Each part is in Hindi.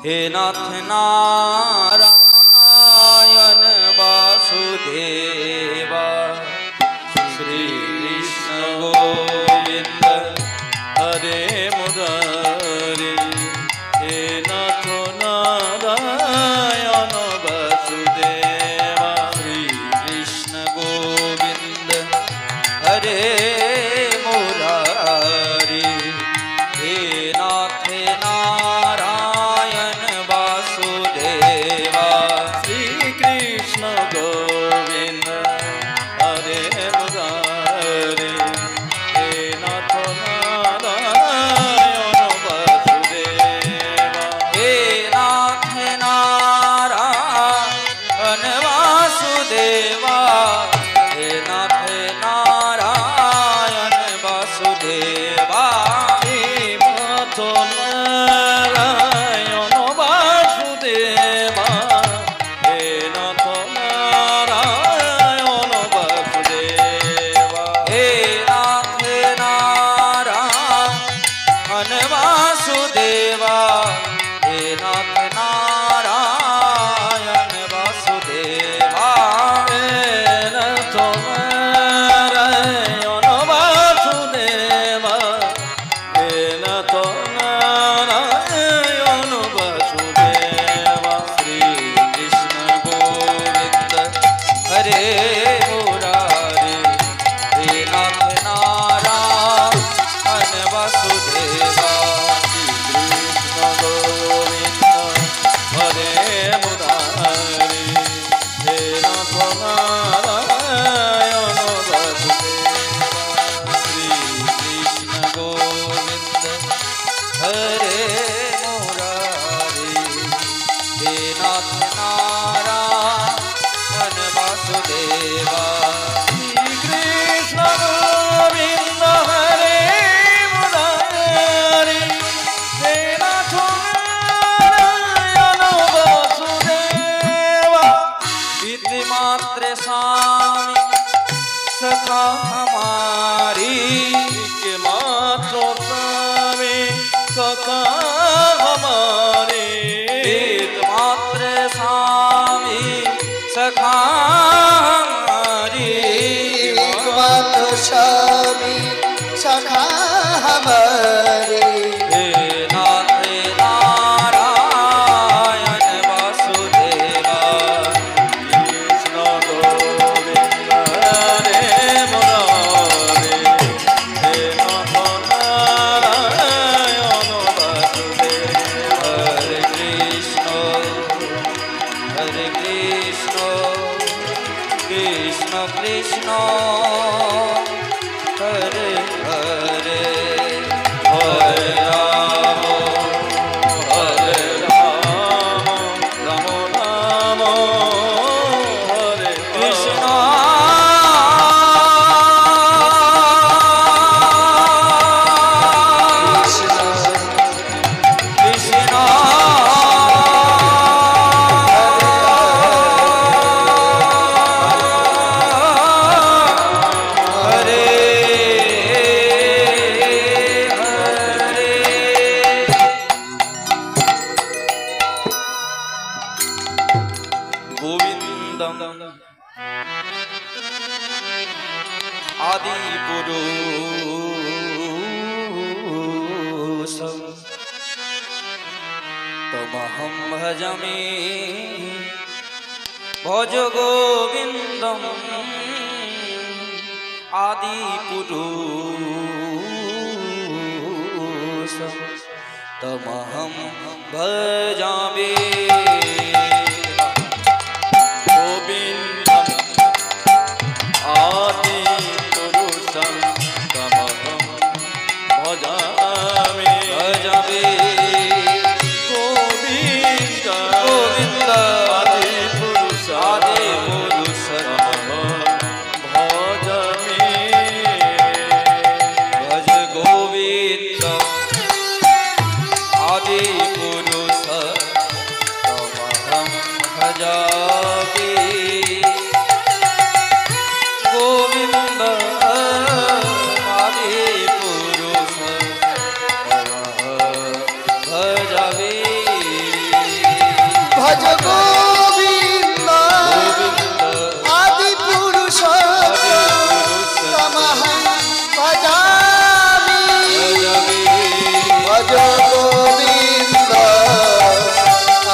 हे नाथ नारायण वासुदेवा श्री कृष्ण गोविंद हरे मुरारी हे नाथ नारायण वासुदेवा श्री कृष्ण गोविंद हरे मुरारी हे नाथ नारायण वासुदेवा श्री कृष्ण गोविंद हरे मुरारी हे नाथ नारायण वासुदेवा हे नाथ नारायण वासुदेवा हे नाथ नारायण वासुदेवा हे नाथ नारायण वासुदेवा हे नाथ नारायण वासुदेवा हे नाथ नारायण वासुदेवा हे नाथ नारायण वासुदेवा हे नाथ नारायण वासुदेवा हे नाथ नारायण वासुदेवा श्री कृष्ण गोविंद हरे मुरारी हे नाथ नारायण वासुदेवा श्री कृष्ण गोविंद हरे मुरारी हे नाथ नारायण वासुदेवा श्री कृष्ण गोविंद हरे मुरारी हे नाथ नारायण वासुदेवा श्री कृष्ण गोविंद हरे मुरारी हे नाथ नारायण वासुदेवा इति मात्र स्वामी सखा हमारी के मात्र स्वामी सखा हमारी एक मात्र स्वामी सखा हमारी एकमात्र स्वामी सखा हमारे हे नाथ नारायण वासुदेवा कृष्ण गोविंद हरे मुरारी हे नाथ नारायण वासुदेवा हरे कृष्ण कृष्ण कृष्ण हरे हरे हरे राम राम राम हरे कृष्ण कृष्ण हरे हरे गोविंदम आदि पुरुषम तमहं भजामि भज गोविंदम आदि पुरुषम तमहं भजामि गोविंदम आदि पुरुषम तमहं भजामि गोविंद गोविंद आदि पुरुष भजामि भज गोविंद आदि पुरुष तमहं भजामि गोविंद आदि पुरुष तमहं भजामि ভজ গোবিন্দ আদি পুরুষোত্তমহং ভজামি ভজ গোবিন্দ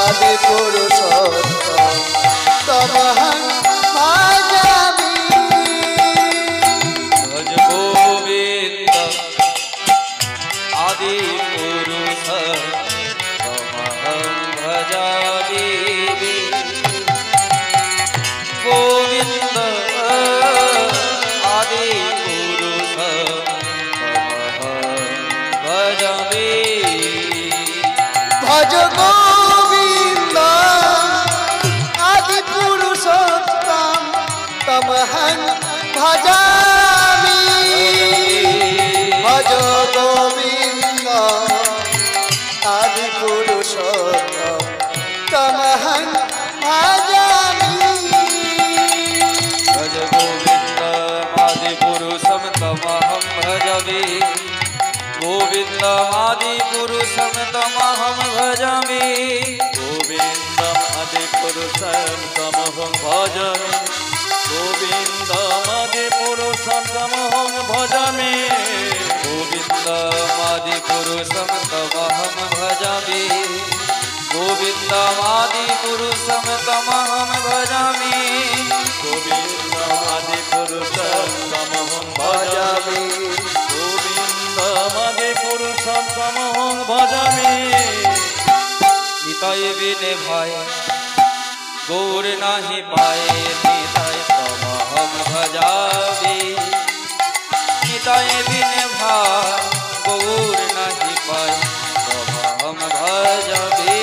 আদি পুরুষোত্তমহং ভজামি भज गोविंद आदि पुरुष तमहं भजामि गोविंद आदि पुरुष तमहं भजामि ভজ গোবিন্দ আদি পুরুষোত্তম তমহং ভজামি ভজ গোবিন্দ আদি পুরুষোত্তম তমহং ভজামি भज गोविंद आदि पुरुषं तमहं भजामि गोविंद आदि पुरुषं तमहं भजामि गोविंद आदि पुरुषं तमहं भजामि गोविंद आदि पुरुषं तमहं भजामि गोविंद आदि पुरुषं तमहं भजामि गोविंद आदि पुरुषं तमहं भजामि गोविंद आदि पुरुषं तमहं भजामि गोविंद आदि पुरुषं तमहं भजामि निताय बिने भाई गौर नाही पाए निताय तमहं भजामि निताय बिने भाई गौर नाही पाए तमहं भजामि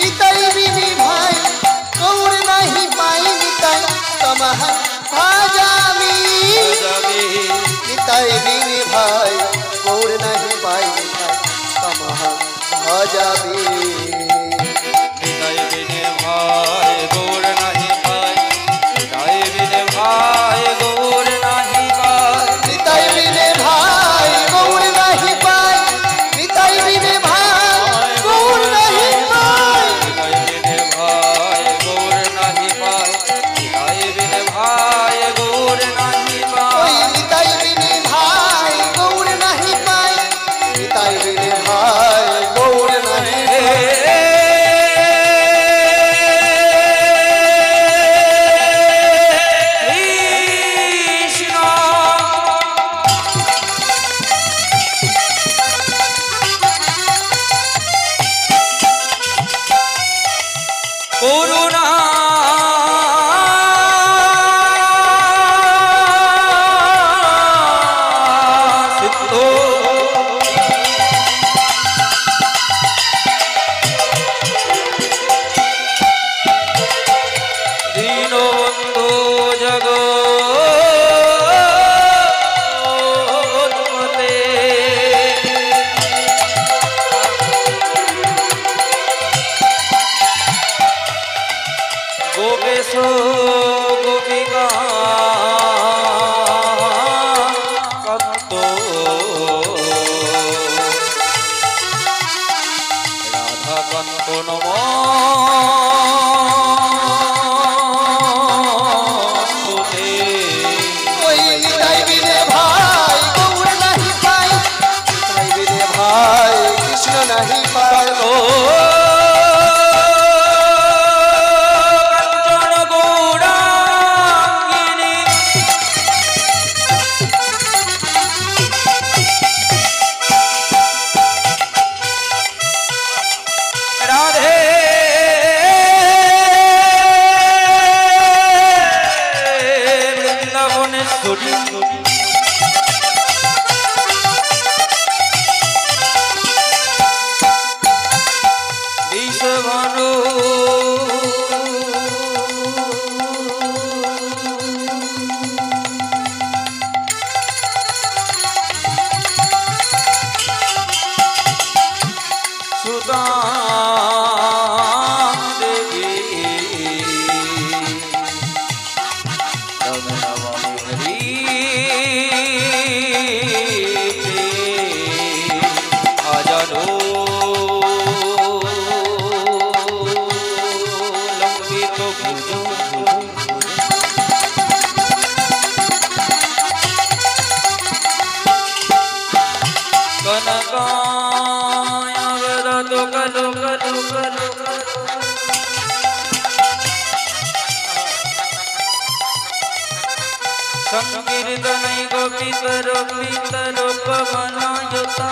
নিতাই বিনি ভাই গৌর নাহি পাই নিতাই তমহং ভজামি নিতাই বিনি ভাই গৌর নাহি পাই নিতাই তমহং ভজামি निताय बिने भाई गौर नाही पाए निताय बिने भाई गौर नाही पाए নিতাই বিনে ভাই গৌর নাহি পাই নিতাই বিনে ভাই গৌর নাহি পাই निताय बिने भाई गौर नाही पाए निताय बिने भाई गौर नाही ওই पाए নিতাই বিনে ভাই গৌর নাহি পাই নিতাই বিনে ভাই গৌর নাহি পাই করুণা সিদ্ধ দীনবন্ধু জগৎপতে गोपेश गोपिका कत्त राधा कन्त नमस्ते ওই নিতাই বিনে ভাই গৌর নাহি পাই নিতাই বিনে ভাই কৃষ্ণ নাহি পাই ও কাঞ্চন গৌরাঙ্গিনী রাধে বৃন্দাবনেশ্বরী বিষভানু সুতা দেবী আজানো संकीर्तनै गोपीतर पीतर पवनयुता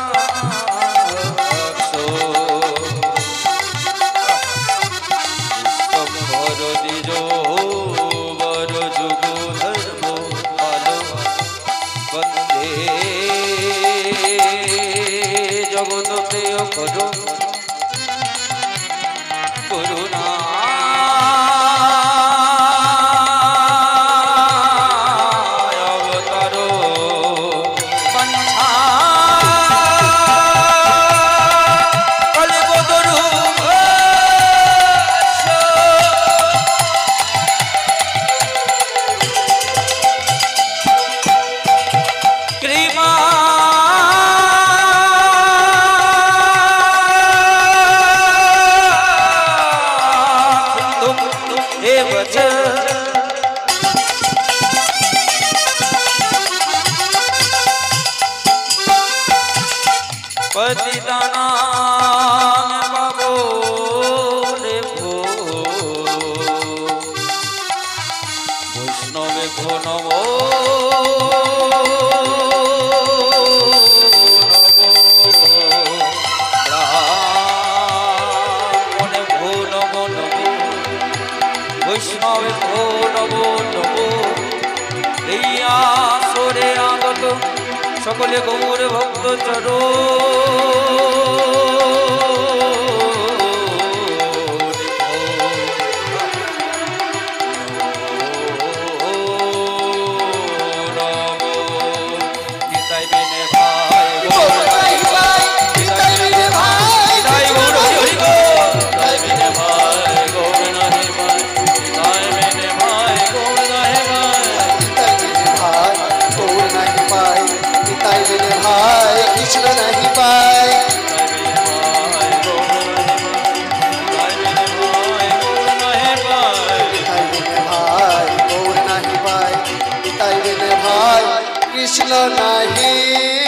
জগত প্রিয় করো করুণা অবতার পঞ্চা কলিবদরু কৃপা पतितानां बाबो रे भो वैष्णवे भो नमो ब्राह्मणे भो नमो नमो वैष्णवे भो नमो नमो এই আসরে আগত সকলে গৌর ভক্ত চরো कृष्ण नहीं पाए भाई गौर नहीं पाए भाई कृष्ण नहीं